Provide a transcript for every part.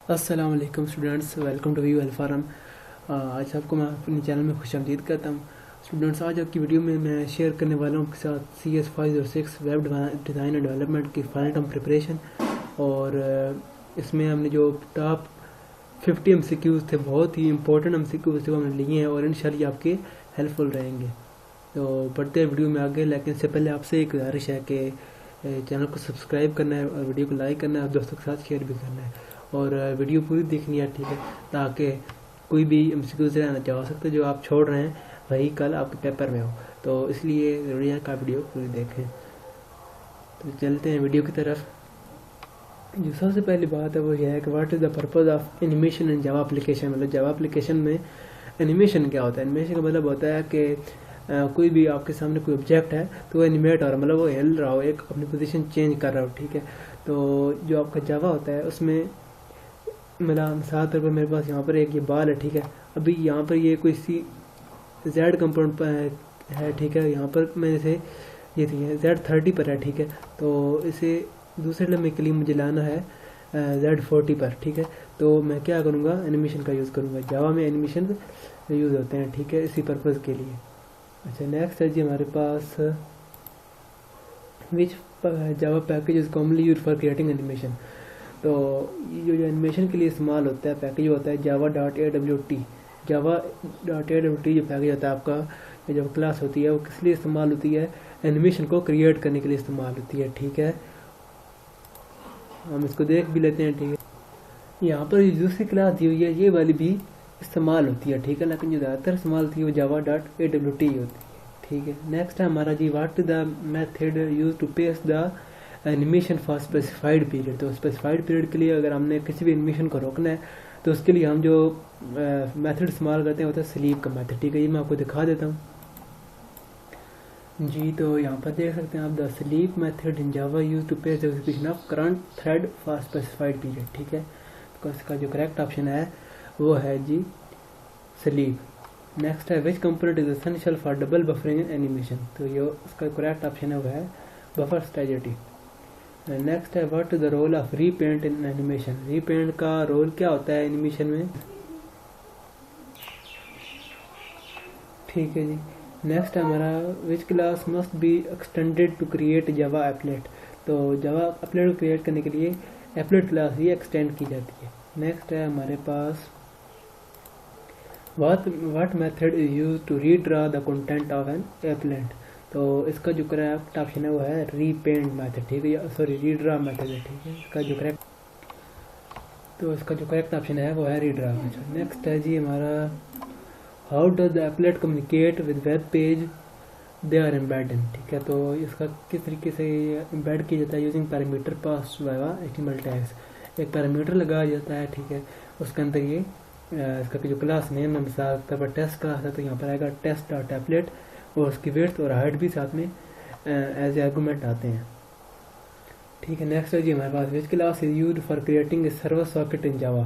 अस्सलाम वालेकुम students, welcome to view अल्फारम। आज आपको मैं अपने चैनल में खुशामदीद करता हूँ। स्टूडेंट्स, आज आपकी वीडियो में मैं शेयर करने वाला हूँ आपके साथ CS506 web design and development की फाइनल टर्म प्रिपरेशन। और इसमें हमने जो टॉप 50 MCQs थे, बहुत ही इंपॉर्टेंट MCQs थे, वो हमने लिए हैं और इंशाल्लाह आपके हेल्पफुल रहेंगे। तो बढ़ते हैं वीडियो में आगे, लेकिन इससे पहले आपसे एक गुजारिश है कि चैनल को सब्सक्राइब करना है और वीडियो को लाइक करना है और दोस्तों के साथ शेयर भी करना है और वीडियो पूरी देखनी है, ठीक है, ताकि कोई भी MCQs रहना चाह सकते जो आप छोड़ रहे हैं वही कल आपके पेपर में हो। तो इसलिए ज़रूरी है कि आप वीडियो पूरी देखें। तो चलते हैं वीडियो की तरफ। जो सबसे पहली बात है वो यह है कि what is the purpose of animation in Java application. मतलब जावा एप्लीकेशन में एनिमेशन क्या होता है? एनिमेशन का मतलब होता है कि कोई भी आपके सामने कोई ऑब्जेक्ट है तो वो एनिमेट हो रहा है, मतलब वो हिल रहा हो, एक अपनी पोजीशन चेंज कर रहा हो, ठीक है। तो जो आपका जावा होता है उसमें मेरा मिसाल तौर पर मेरे पास यहाँ पर एक ये बाल है, ठीक है। अभी यहाँ पर ये कोई सी जेड कंपोनेंट है, ठीक है। यहाँ पर मैं इसे ये थी Z30 पर है, ठीक है। तो इसे दूसरे लम्हे के लिए मुझे लाना है Z40 पर, ठीक है। तो मैं क्या करूँगा, एनिमेशन का यूज़ करूँगा। जावा में एनिमेशन यूज़ होते हैं, ठीक है, इसी पर्पज़ के लिए। अच्छा, नेक्स्ट है जी हमारे पास which Java package is commonly use for creating animation. तो ये जो एनिमेशन के लिए इस्तेमाल होता है पैकेज होता है java.awt। java.awt जो पैकेज होता है आपका, जो क्लास होती है वो किस लिए इस्तेमाल होती है? एनिमेशन को क्रिएट करने के लिए इस्तेमाल होती है, ठीक है। हम इसको देख भी लेते हैं, ठीक है। यहाँ पर दूसरी क्लास दी हुई है, ये वाली भी इस्तेमाल होती है, ठीक है, लेकिन जो ज़्यादातर इस्तेमाल होती है वो java.awt होती है, ठीक है। नेक्स्ट है हमारा जी what the method use to paste the animation for specified period. तो स्पेसिफाइड पीरियड के लिए अगर हमने किसी भी एनिमेशन को रोकना है तो उसके लिए हम जो मेथड इस्तेमाल करते हैं होता है स्लीप का मेथड, ठीक है। ये मैं आपको दिखा देता हूँ जी। तो यहाँ पर देख सकते हैं आप, the sleep method in Java use to paste the execution of current thread for specified period, ठीक है। तो इसका जो करेक्ट ऑप्शन है वो है जी स्लीप। नेक्स्ट है which component is essential for double buffering in animation. तो ये इसका करेक्ट ऑप्शन है वो है बफर स्ट्रेटजी। नेक्स्ट है what is the role of repaint in animation. Repaint का रोल क्या होता है एनिमेशन में, ठीक है जी। नेक्स्ट है हमारा which class must be extended to create Java applet. तो जावा एप्लेट को क्रिएट करने के लिए एप्लेट क्लास ही एक्सटेंड की जाती है। नेक्स्ट है हमारे पास what method is used to redraw the content of an applet। तो इसका जो करेक्ट ऑप्शन है वो है रीपेंट मेथड, ठीक है, सॉरी रीड्रा मेथड है, ठीक है। इसका जो करेक्ट ऑप्शन है वो है रीड्रा मेथड। नेक्स्ट है जी हमारा how does the applet communicate with web page they are embedded, ठीक है। तो इसका किस तरीके से एम्बेड किया जाता है using parameter pass via HTML tags. एक पैरामीटर लगाया जाता है, ठीक है, उसके अंदर ये इसका जो क्लास नेम है, मिसाल तौर पर टेस्ट क्लास है तो यहाँ पर आएगा टेस्ट डॉट एप्लेट और उसकी विड्थ और हाइट भी साथ में एज ए आर्गूमेंट आते हैं, ठीक है। नेक्स्ट है जी हमारे पास which class is used for creating a server socket in Java.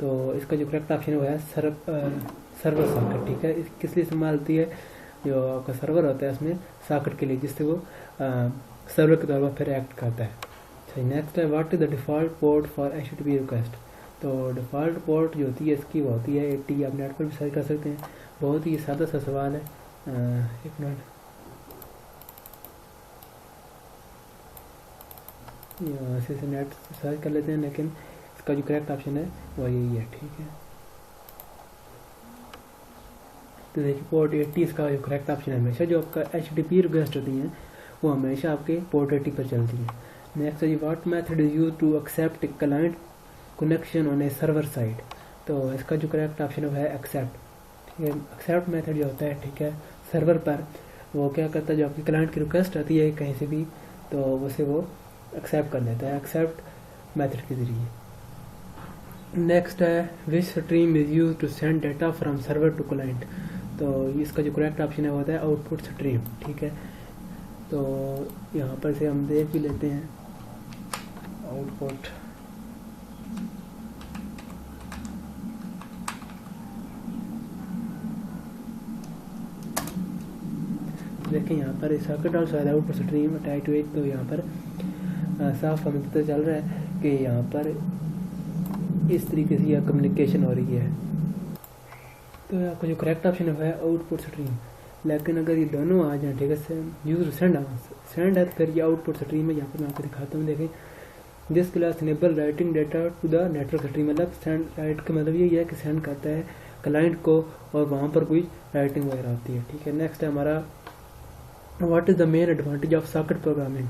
तो इसका जो करेक्ट ऑप्शन है वो है सर्वर सॉकेट, ठीक है। किस लिए इस्तेमाल होती है? जो आपका सर्वर होता है उसमें सॉकेट के लिए, जिससे वो सर्वर के तौर पर फिर एक्ट करता है। अच्छा, नेक्स्ट है what is the default port for HTTP request. तो डिफ़ॉल्ट पोर्ट जो होती है इसकी वो होती है 80। आप नेट पर भी सर्च कर सकते हैं, बहुत ही सादा सा सवाल है। एक मिनट, यहाँ से नेट सर्च कर लेते हैं, लेकिन इसका जो करेक्ट ऑप्शन है वो यही है, ठीक है। तो देखिए पोर्ट 80 इसका जो करेक्ट ऑप्शन है। हमेशा जो आपका HTTP रिक्वेस्ट होती हैं वो हमेशा आपके पोर्ट 80 पर चलती है। नेक्स्ट है जी what method is use to accept client connection on a server side. तो इसका जो करेक्ट ऑप्शन है एक्सेप्ट, ठीक है। एक्सेप्ट मेथड जो होता है, ठीक है, सर्वर पर वो क्या करता है, जो आपकी क्लाइंट की रिक्वेस्ट आती है कहीं से भी तो उसे वो एक्सेप्ट कर लेता है एक्सेप्ट मेथड के ज़रिए। नेक्स्ट है which stream is use to send data from server to client. तो इसका जो करेक्ट ऑप्शन है वो होता है आउटपुट स्ट्रीम, ठीक है। तो यहाँ पर से हम देख भी लेते हैं आउटपुट। देखें यहाँ पर सर्किट और शायद output stream attach to it. तो यहाँ पर साफ हमें पता चल रहा है कि यहाँ पर इस तरीके से यह कम्युनिकेशन हो रही है। तो आपका जो करेक्ट ऑप्शन है आउटपुट स्ट्रीम। लेकिन अगर ये दोनों आ जाए, ठीक है, यूजर सेंड है, तो फिर ये आउटपुट स्ट्रीम है। यहाँ पर मैं आपको दिखाता हूँ, देखें, this class enable writing data to the network stream. मतलब सेंड राइट का मतलब ये है कि सेंड करता है क्लाइंट को और वहाँ पर कोई राइटिंग वगैरह होती है, ठीक है। नेक्स्ट है हमारा what is the main advantage of socket programming.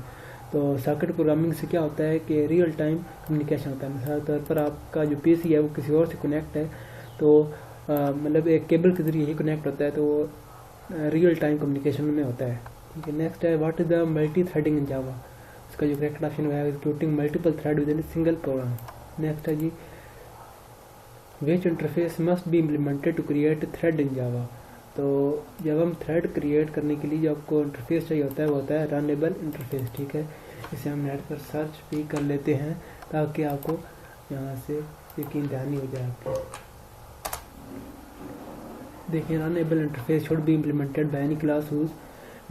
तो सॉकेट प्रोग्रामिंग से क्या होता है कि रियल टाइम कम्युनिकेशन होता है। मिसाल के तौर पर आपका जो पीसी है वो किसी और से कनेक्ट है, तो मतलब एक केबल के जरिए ही कनेक्ट होता है, तो रियल टाइम कम्युनिकेशन में होता है, ठीक है। नेक्स्ट है what is the multi threading in Java. इसका जो करेक्ट ऑप्शन है executing multiple thread within single program. Next है जी which interface must be implemented to create thread in Java. तो जब हम थ्रेड क्रिएट करने के लिए जो आपको इंटरफेस चाहिए होता है वो होता है रनेबल इंटरफेस, ठीक है। इसे हम नेट पर सर्च भी कर लेते हैं ताकि आपको यहाँ से यकीन दहानी हो जाए आपके। देखिए, runnable interface should be implemented by any class whose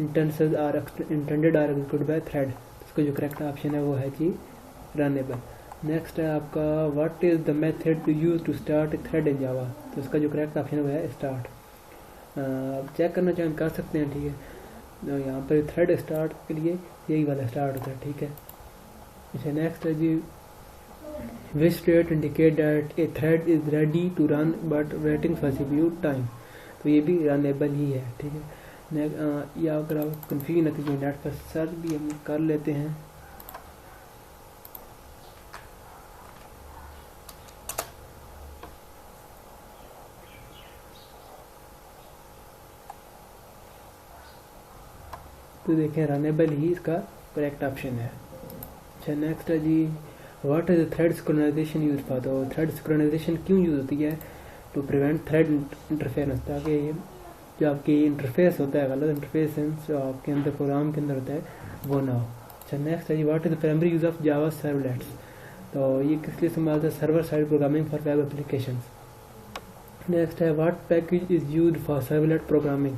intentions are intended are executed by thread. इसका जो करेक्ट ऑप्शन है वो है जी रनेबल। नेक्स्ट है आपका what is the method to use to start a thread in Java. तो इसका जो करेक्ट ऑप्शन है वो है स्टार्ट। चेक करना चाहें कर सकते हैं, ठीक है। तो यहाँ पर थ्रेड स्टार्ट के लिए यही वाला स्टार्ट होता है, ठीक है। अच्छा, नेक्स्ट है जी which state indicate that a thread is ready to run but waiting for CPU time. तो ये भी रनेबल ही है, ठीक है। या अगर आप कन्फ्यूजन आती है नेट पर सर्च भी हम कर लेते हैं। तो देखें रनेबल ही इसका करेक्ट ऑप्शन है। अच्छा, नेक्स्ट है जी what is thread synchronization use for. तो थ्रेड सिंक्रोनाइजेशन क्यों यूज होती है? टू प्रिवेंट थ्रेड इंटरफेरेंस, ताकि जो आपकी इंटरफेस होता है गलत इंटरफेस जो आपके अंदर प्रोग्राम के अंदर होता है वो ना हो। अच्छा, नेक्स्ट है जी what is the primary use of Java servlets. तो ये किस लिए इस्तेमाल होता है? Server side programming for web application. Next है what package is use for servlet programming.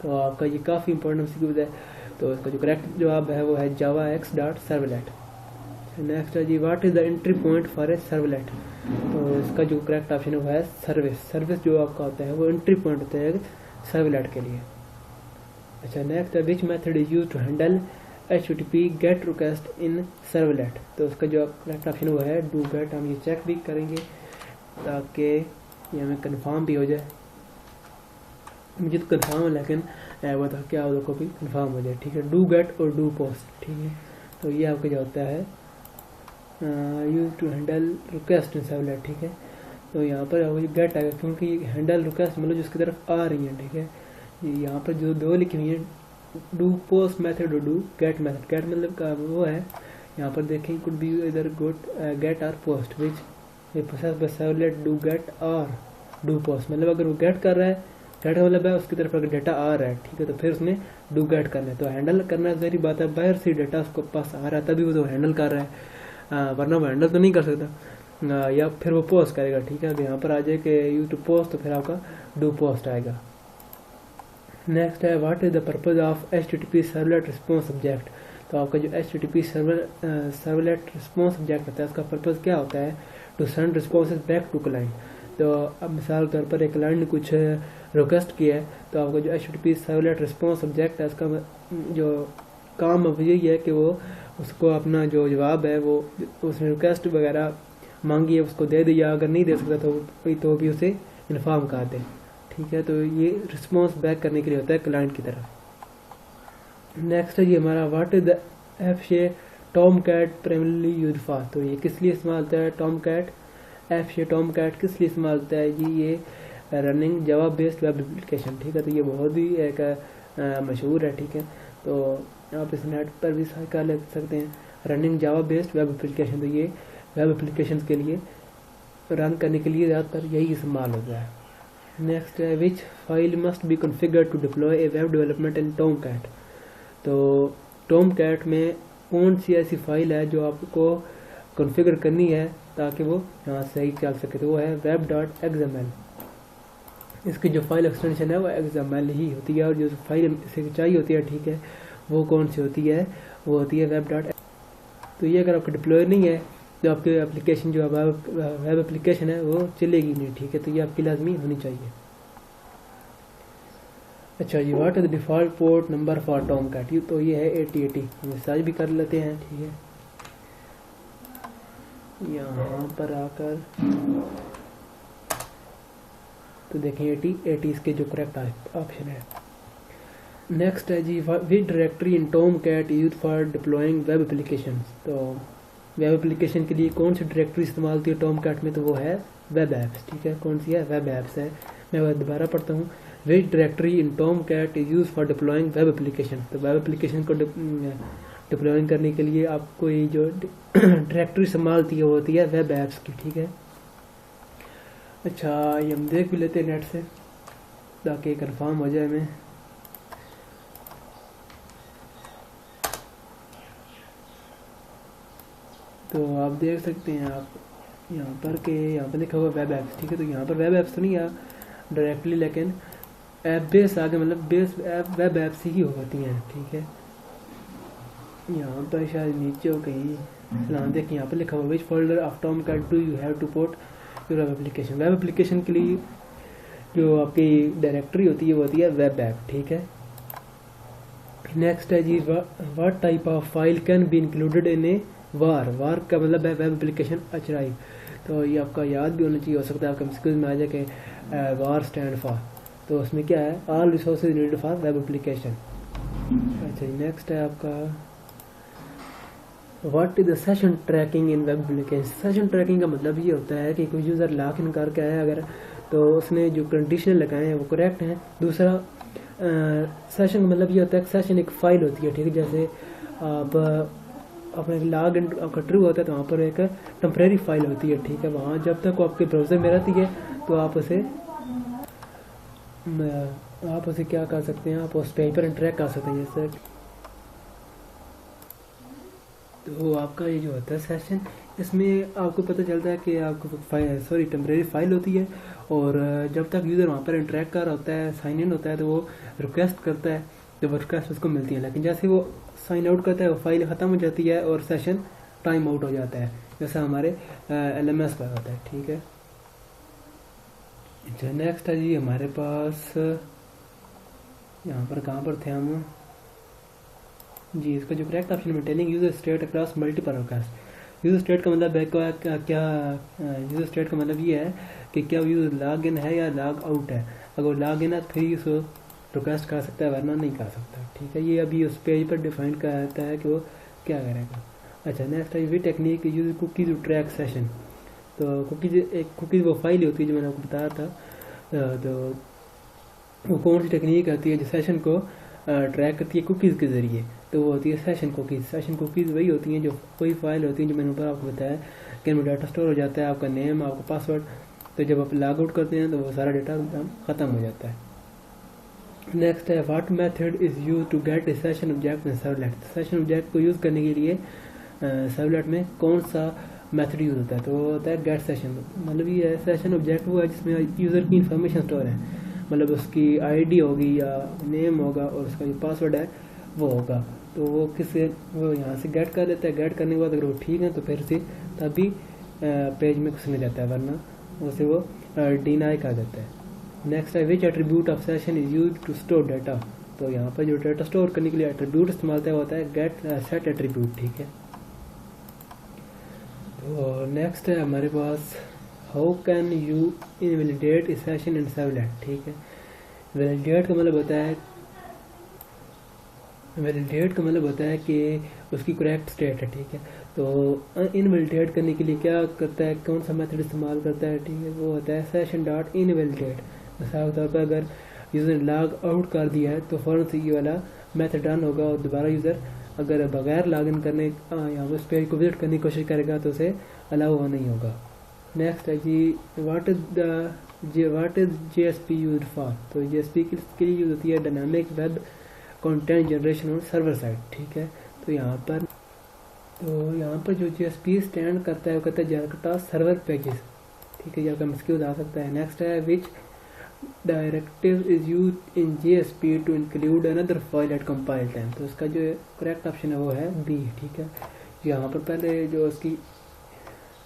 तो आपका ये काफ़ी इंपॉर्टेंट सीक्वेंस है, तो इसका जो करेक्ट जवाब है वो है Java X dot servlet. Next है जी what is the entry point for a servlet. तो इसका जो करेक्ट ऑप्शन है वो है सर्विस। सर्विस जो आपका होता है वो एंट्री पॉइंट होता है सर्वलेट के लिए। अच्छा, नेक्स्ट है which method is use to handle HTTP get request in servlet. तो उसका जो करेक्ट ऑप्शन वो है डू गेट। हम ये चेक भी करेंगे ताकि ये हमें कन्फर्म भी हो जाए। मुझे तो कन्फर्म है लेकिन वो तो क्या लोगों को भी कन्फर्म हो जाए, ठीक है। डू गेट और डू पोस्ट, ठीक है। तो ये आपका जो होता है use to handle request in servlet, ठीक है। तो यहाँ पर आपको गेट आएगा क्योंकि हैंडल रिक्वेस्ट मतलब जिसकी तरफ आ रही है, ठीक है। यहाँ पर जो दो लिखी हुई है डू पोस्ट मेथड और डू गेट मेथड। गेट मतलब का वो है, यहाँ पर देखें कुड बी इधर get or post which process by servlet do get और डू पोस्ट। मतलब अगर वो गेट कर रहा है, गेट मतलब है उसकी तरफ अगर डाटा आ रहा है, ठीक है, तो फिर उसने डू गेट करना है। तो हैंडल करना जरूरी बात है, बाहर से डाटा उसको पास आ रहा है तभी वो तो हैंडल कर रहा है, वरना वो हैंडल तो नहीं कर सकता। या फिर वो पोस्ट करेगा, ठीक है। अगर यहाँ पर आ जाए कि यू टू पोस्ट तो फिर आपका डू पोस्ट आएगा। नेक्स्ट है what is the purpose of HTTP servlet response object. तो आपका जो HTTP सर्वलेट रिस्पॉन्स ऑब्जेक्ट होता है उसका पर्पज क्या होता है? To send responses back to client. तो अब मिसाल के तौर पर एक क्लाइंट ने कुछ रिक्वेस्ट किया है, तो आपका जो HTTP सर्वलेट रिस्पॉन्स ऑब्जेक्ट है उसका जो काम है वो यही है कि वो उसको अपना जो जवाब है वो उसने रिक्वेस्ट वगैरह मांगी है उसको दे दे, या अगर नहीं दे सकता तो भी उसे इन्फॉर्म कर दे, ठीक है। तो ये रिस्पॉन्स बैक करने के लिए होता है क्लाइंट की तरफ। नेक्स्ट है ये हमारा what is the FSHE Tomcat primarily use for. तो ये किस लिए इस्तेमाल होता है? टॉमकैट FSHE टॉमकैट किस लिए इस्तेमाल होता है जी? ये running Java based web application, ठीक है। तो ये बहुत ही एक मशहूर है, ठीक है। तो आप इस नेट पर भी सर्च कर ले सकते हैं running Java based web application. तो ये वेब एप्लीकेशन के लिए रन करने के लिए ज़्यादातर यही इस्तेमाल होता है। नेक्स्ट है which file must be configured to deploy a web development in Tomcat. तो टॉमकैट में कौन सी ऐसी फाइल है जो आपको कॉन्फ़िगर करनी है ताकि वो यहाँ सही चल सके? तो वो है web.xml। इसकी जो फाइल एक्सटेंशन है वो XML ही होती है, और जो फाइल इसे चाहिए होती है, ठीक है, वो कौन सी होती है? वो होती है web.xml। तो ये अगर आपका डिप्लॉय नहीं है जो आपके एप्लीकेशन जो वेब एप्लीकेशन है वो चलेगी नहीं, ठीक है। तो ये आपकी लाजमी होनी चाहिए। अच्छा जी, what is the default port number for Tomcat? तो ये है 8080। हम सर्च भी कर लेते हैं, ठीक है। यहाँ पर आकर तो देखें 80 इसके जो करेक्ट ऑप्शन है। नेक्स्ट है जी, which directory in Tomcat use for deploying web application? तो वेब एप्लीकेशन के लिए कौन सी डायरेक्टरी इस्तेमाल होती है टॉमकैट में? तो वो है वेब ऐप्स, ठीक है। कौन सी है? वेब ऐप्स है। मैं दोबारा पढ़ता हूँ, which directory in Tomcat is use for deploying web application? तो वेब एप्लीकेशन को डिप्लॉइंग करने के लिए आपको ये जो डायरेक्टरी इस्तेमाल होती है वेब ऐप्स की, ठीक है। अच्छा, ये हम देख भी लेते हैं नेट से ताकि कंफर्म हो जाए हमें। तो आप देख सकते हैं आप यहाँ पर लिखा हुआ वेब ऐप्स, ठीक है। तो यहाँ पर वेब ऐप्स तो नहीं है डायरेक्टली, लेकिन ऐप बेस आगे मतलब बेस ऐप वेब ऐप्स ही होती हैं, ठीक है। यहाँ पर शायद नीचे हो कहीं देखिए यहाँ पर लिखा हुआ which folder of Tomcat do you have to port your web application? Web application के लिए जो आपकी डायरेक्टरी होती है वो होती है वेब ऐप, ठीक है। नेक्स्ट है जी, what type of file can be included in a वार का मतलब है वेब एप्लीकेशन अचराइव। तो ये आपका याद भी होना चाहिए, हो सकता है आपके स्किल्स में आ जाए कि वार स्टैंड फॉर, तो उसमें क्या है? All resources needed for web application. अच्छा, नेक्स्ट है आपका what is the session tracking in web application? Session trekking का मतलब ये होता है कि कोई यूज़र लॉग इन करके आया अगर, तो उसने जो कंडीशन लगाए हैं वो करेक्ट हैं। दूसरा सेशन का मतलब ये होता है कि सेशन एक फ़ाइल होती है, ठीक है। जैसे आप अपने लॉग इन आपका ट्रू होता है तो वहाँ पर एक टेम्परेरी फाइल होती है, ठीक है। वहाँ जब तक वो आपके ब्राउज़र में रहती है तो आप उसे क्या कर सकते हैं? आप उस पेज पर इंटरेक्ट कर सकते हैं। जैसे तो आपका ये जो होता है सेशन, इसमें आपको पता चलता है कि आपको टेम्परेरी फाइल होती है, और जब तक यूज़र वहाँ पर इंटरेक्ट कर रहा होता है, साइन इन होता है, तो वो रिक्वेस्ट करता है, जब रिक्वेस्ट उसको मिलती है। लेकिन जैसे वो साइन आउट करता है वो फाइल ख़त्म हो जाती है और सेशन टाइम आउट हो जाता है, जैसा हमारे LMS पर होता है, ठीक है। अच्छा, नेक्स्ट है जी हमारे पास यहाँ पर कहाँ पर थे हम जी, इसका जो करेक्ट ऑप्शन में telling user state across multiple request. User state का मतलब है क्या यूजर स्टेट का मतलब ये है कि क्या यूजर लॉग इन है या लॉग आउट है। अगर लॉग इन है तो फिर उसको रिक्वेस्ट कर सकता है, वरना नहीं कर सकता, ठीक है। ये अभी उस पेज पर डिफाइन करता है कि वो क्या करेगा। अच्छा, नेक्स्ट है we technique use cookies to track session. तो कुकीज़ वो फाइल होती है जो मैंने आपको बताया था। तो वो कौन सी टेक्निक आती है जो सेशन को ट्रैक करती है कुकीज़ के ज़रिए? तो वो होती है सेशन कुकीज़। सेशन कुकीज़ वही होती हैं जो कोई फाइल होती है जो मैंने ऊपर आपको बताया कि इनमें डाटा स्टोर हो जाता है, आपका नेम, आपका पासवर्ड। तो जब आप लॉग आउट करते हैं तो वो सारा डाटा ख़त्म हो जाता है। नेक्स्ट है what method is use to get a session object in servlet. Session object को यूज़ करने के लिए सर्वलेट में कौन सा मेथड यूज़ होता है? तो वो होता है गेट सेशन। मतलब ये सेशन ऑब्जेक्ट वो है जिसमें यूज़र की इंफॉर्मेशन स्टोर है, मतलब उसकी ID होगी या नेम होगा और उसका जो पासवर्ड है वो होगा। तो वो यहाँ से गेट कर लेता है। गेट करने के बाद अगर वो ठीक है तो फिर से तभी पेज में घुसने जाता है, वरना उसे वो डिनाई कर देता है। नेक्स्ट है which attribute of session is use to store data. तो यहाँ पर जो डाटा स्टोर करने के लिए एट्रीब्यूट इस्तेमाल होता है गेट सेट एट्रीब्यूट, ठीक है। तो नेक्स्ट है हमारे पास how can you invalidate a session in servlet, ठीक है। वैलिडेट का मतलब होता है कि उसकी करेक्ट स्टेट है, ठीक है। तो इनवैलिडेट करने के लिए क्या करता है, कौन सा मेथड इस्तेमाल करता है, ठीक है। वो होता है सेशन डॉट इनवैलिडेट। मिसाल के तौर पर अगर यूज़र ने लॉग आउट कर दिया है तो फ़ौरन से ये वाला मेथड रन होगा और दोबारा यूज़र अगर बगैर लॉग इन करने या उस पेज को विजिट करने की कोशिश करेगा तो उसे अलाउ हुआ नहीं होगा। नेक्स्ट है जी what is JSP used for. तो JSP के लिए यूज़ होती है dynamic web content generation on server side, ठीक है। तो यहाँ पर जो JSP स्टैंड करता है वो कहता है जारकटा सर्वर पेजेस, ठीक है। आपका मुश्किल आ सकता है। नेक्स्ट है which directive is use in JSP to include another file at compile time. तो इसका जो करेक्ट ऑप्शन है वो है B, ठीक है। यहाँ पर पहले जो उसकी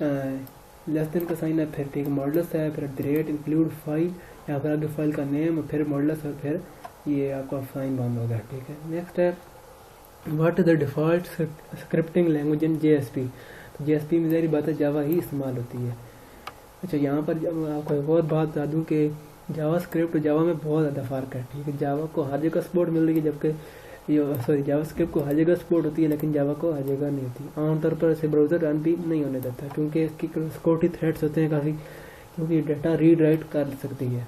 लेस देन का साइन है, फिर ठीक मॉडल्स है, फिर @ इंक्लूड फाइल, यहाँ पर आगे फाइल का नेम, फिर मॉडल्स और फिर ये आपका साइन बंद होगा। ठीक है, नेक्स्ट है what is the default scripting language in JSP। तो JSP में ज़ाहिर बात है जावा ही इस्तेमाल होती है। अच्छा, यहाँ पर आपको एक और बात बता दूँ कि जावा स्क्रिप्ट और जावा में बहुत ज़्यादा फ़र्क है। ठीक है, जावा को हर जगह सपोर्ट मिल रही है, जबकि जावा स्क्रिप्ट को हर जगह सपोर्ट होती है, लेकिन जावा को हर जगह नहीं होती। आमतौर पर इसे ब्राउज़र रन भी नहीं होने देता, क्योंकि इसकी सिक्योरिटी थ्रेट्स होते हैं काफ़ी, क्योंकि डाटा रीड राइट कर सकती है।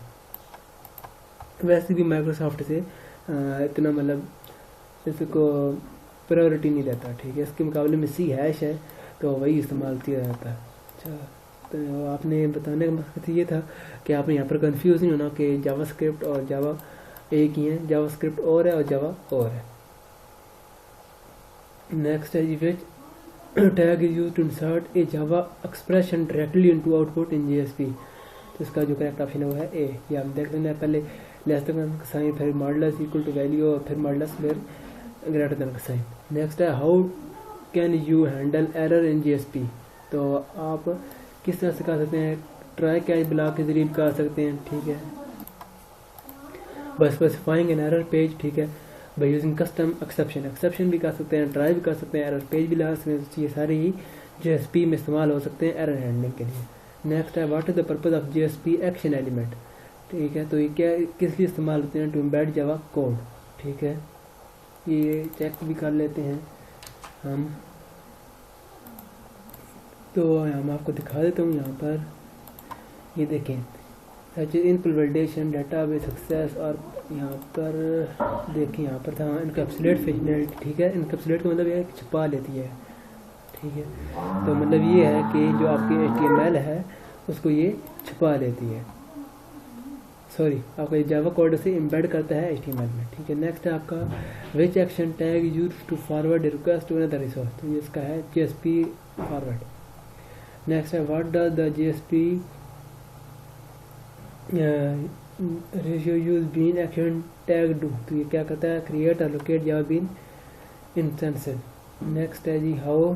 वैसे भी माइक्रोसॉफ्ट से इतना मतलब इसको प्रायोरिटी नहीं देता। ठीक है, इसके मुकाबले में C# है तो वही इस्तेमाल किया जाता है। अच्छा, तो आपने बताने का मकसद ये था कि आपने यहाँ पर कंफ्यूज नहीं होना कि जावा स्क्रिप्ट और जावा एक ही है, जावा स्क्रिप्ट और है और जावा और है। नेक्स्ट है which tag is used to insert a Java expression directly into output in JSP। तो इसका जो करेक्ट ऑप्शन है वो है A। ये आप देख लेना है, पहले लेस देन का साइन, फिर मॉडल्स इक्वल टू वैल्यू और फिर मॉडल्स फिर ग्रेटर देन का साइन। नेक्स्ट है how can you handle error in JSP। तो आप किस तरह से कर सकते हैं, ट्राई कैच ब्लॉक के जरिए भी कर सकते हैं। ठीक है, बस स्पेसिफाइंग एन एरर पेज। ठीक है, बाय यूजिंग कस्टम एक्सेप्शन भी कर सकते हैं, ट्राई भी कर सकते हैं, एरर पेज भी लगा सकते हैं। ये सारे ही JSP में इस्तेमाल हो सकते हैं एरर हैंडलिंग के लिए। नेक्स्ट है what is the purpose of JSP action element. ठीक है, तो ये क्या किस लिए इस्तेमाल होते हैं, टू एम्बेड जावा कोड। ठीक है, ये चेक भी कर लेते हैं हम। तो मैं आपको दिखा देता हूँ यहाँ पर, ये देखें सच इनपुट वैलिडेशन, डाटाबेस एक्सेस, और यहाँ पर देखें यहाँ पर था इनकैप्सुलेट फंक्शनैलिटी। ठीक है, इनकैप्सुलेट का मतलब ये है कि छुपा लेती है। ठीक है, तो मतलब ये है कि जो आपकी HTML है उसको ये छुपा लेती है, सॉरी आपका जावा कोड से एम्बेड करता है HTML में। ठीक है, नेक्स्ट है आपका which action tag used to forward request to another resource. तो ये इसका है JSP फॉरवर्ड। नेक्स्ट है what does the JSP ratio use bean action tag do. तो ये क्या करता है, क्रिएट और locate Java bean instances. Next है जी how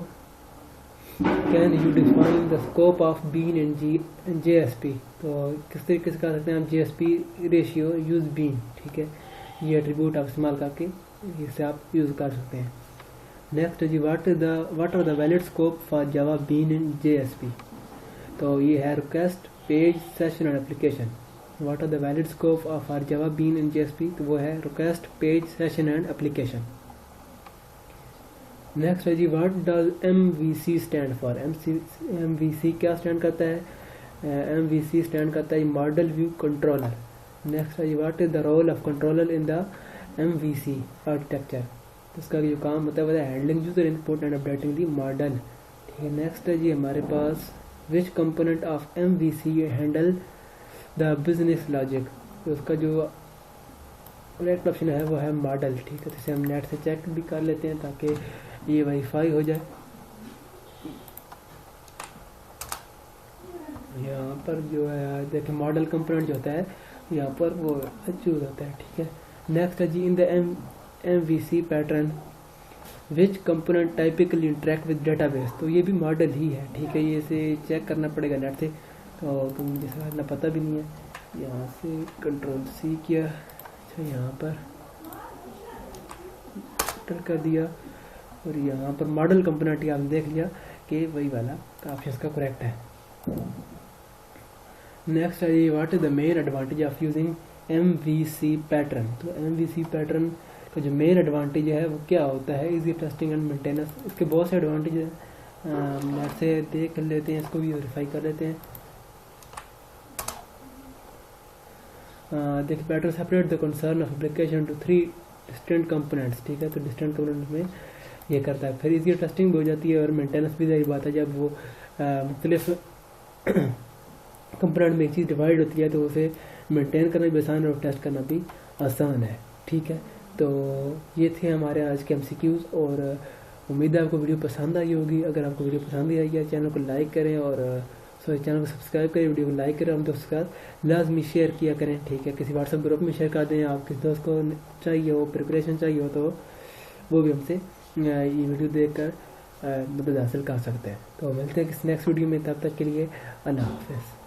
can you define the scope of bean in JSP। तो किस तरीके से कर सकते हैं आप JSP रेशियो यूज बीन। ठीक है, ये एट्रीब्यूट आप इस्तेमाल करके इसे आप यूज़ कर सकते हैं। नेक्स्ट है जी what are the valid scope for Java bean in JSP। तो ये है रिक्वेस्ट, पेज, सेशन और application. What are the valid scope for Java bean in JSP। तो वो है request, page, session and application. Next है जी what does MVC stand for. MVC क्या स्टैंड करता है, MVC स्टैंड करता है मॉडल व्यू कंट्रोलर। नेक्स्ट है जी what is the role of controller in the MVC architecture. इसका जो काम होता है वो है handling user input and updating the model. ठीक है, नेक्स्ट है जी हमारे पास which component of MVC handle the business logic. तो उसका जो करेक्ट ऑप्शन है वो है मॉडल। ठीक है, तो इसे हम नेट से चेक भी कर लेते हैं ताकि ये वेरीफाई हो जाए। यहाँ पर जो है देखिए मॉडल कंपोनेंट जो होता है यहाँ पर वो चूज होता है। ठीक है, नेक्स्ट है जी in the MVC pattern which component typically interact with database. तो ये भी मॉडल ही है। ठीक है, ये इसे चेक करना पड़ेगा नेट से, तो मुझे इतना पता भी नहीं है। यहाँ से Ctrl+C किया, अच्छा यहाँ पर एंटर कर दिया और यहाँ पर मॉडल कंपोनेंट आपने देख लिया कि वही वाला ऑप्शन का करेक्ट है। नेक्स्ट है what is the main advantage of using MVC pattern. तो MVC पैटर्न का जो मेन एडवांटेज है वो क्या होता है, इजी टेस्टिंग एंड मेंटेनेंस। इसके बहुत से एडवांटेज हैं, नेट से देख लेते हैं, इसको भी वेरीफाई कर लेते हैं। देखिए pattern separate the concern of application to 3 distant components. ठीक है, तो डिस्टेंट कंपोनेंट में ये करता है, फिर इजी टेस्टिंग भी हो जाती है और मेंटेनेंस भी सही बात है। जब वो मुख्तलिफ कंपोनेंट में एक चीज़ डिवाइड होती है तो उसे मेंटेन करना भी आसान है और टेस्ट करना भी आसान है। ठीक है, तो ये थे हमारे आज के MCQs और उम्मीद है आपको वीडियो पसंद आई होगी। अगर आपको वीडियो पसंद आई है चैनल को लाइक करें और चैनल को सब्सक्राइब करें, वीडियो को लाइक करें और दोस्तों के साथ लाजमी शेयर किया करें। ठीक है, किसी व्हाट्सएप ग्रुप में शेयर कर दें, आप किसी दोस्त को चाहिए हो, प्रिपरेशन चाहिए हो तो वो भी हमसे ये वीडियो देखकर मदद हासिल कर सकते हैं। तो मिलते हैं किसी नेक्स्ट वीडियो में, तब तक के लिए अल्लाह हाफ़िज़।